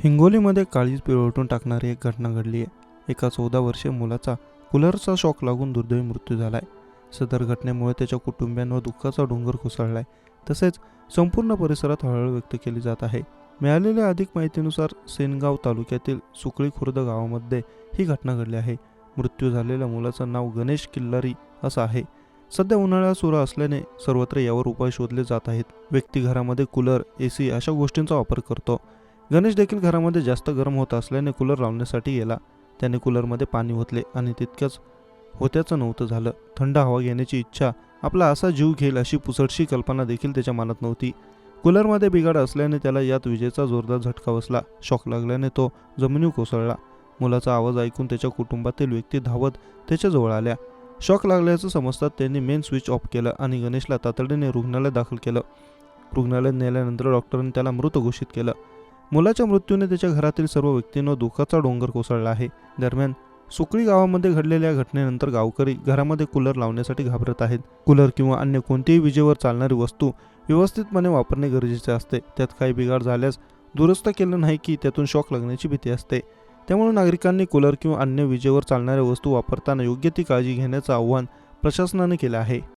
हिंगोलीमध्ये काळीज पिळवटून टाकणारी एक घटना घडली आहे। एका 14 वर्षीय मुलाचा कूलरचा शॉक लागून दुर्दैवी मृत्यू झालाय। सदर घटनेमुळे त्याच्या कुटुंबियांवर दुःखाचा डोंगर कोसळलाय। तसेच संपूर्ण परिसरात हळहळ व्यक्त केली जात आहे। मिळालेल्या अधिक माहितीनुसार सेनगाव तालुक्यातील सुकळी खुर्द गावामध्ये ही घटना घडली आहे। मृत्यू झालेल्या मुलाचं नाव गणेश किल्लारी असं आहे। सध्या उन्हाळा सुरू असल्याने सर्वत्र यावर उपाय शोधले जात आहेत। व्यक्ती घरामध्ये कूलर, एसी अशा गोष्टींचा वापर करतो। गणेश देखील घरामध्ये जास्त गरम होत असल्याने कूलर लावण्यासाठी गेला। त्याने कूलरमध्ये पाणी ओतले आणि तितक्याच होत्याचं नव्हतं झालं। थंड हवा घेण्याची इच्छा आपला असा जीव घेईल अशी पुसटशी कल्पना देखील त्याच्या मनात नव्हती। कूलरमध्ये बिघाड असल्याने त्याला यात विजेचा जोरदार झटका बसला। शॉक लागल्याने तो जमिनीवर कोसळला। मुलाचा आवाज ऐकून त्याच्या कुटुंबातील व्यक्ती धावत त्याच्याजवळ आल्या। शॉक लागल्याचं समजतात त्यांनी मेन स्विच ऑफ केलं आणि गणेशला तातडीने रुग्णालयात दाखल केलं। रुग्णालयात नेल्यानंतर डॉक्टरांनी त्याला मृत घोषित केलं। मुलाच्या मृत्यूने त्याच्या घरातील सर्व व्यक्तींवर दुःखाचा डोंगर कोसळला आहे। दरम्यान सुकळी गावामध्ये घडलेल्या घटनेनंतर गावकरी घरामध्ये कूलर लावण्यासाठी घाबरत आहेत। कूलर किंवा अन्य कोणतीही विजेवर चालणारी वस्तू व्यवस्थितपणे वापरणे गरजेचे असते। त्यात काही बिघाड झाल्यास दुरुस्त केलं नाही की त्यातून शॉक लागण्याची भीती असते। त्यामुळे नागरिकांनी कूलर किंवा अन्य विजेवर चालणाऱ्या वस्तू वापरताना योग्य ती काळजी घेण्याचं आवाहन प्रशासनाने केलं आहे।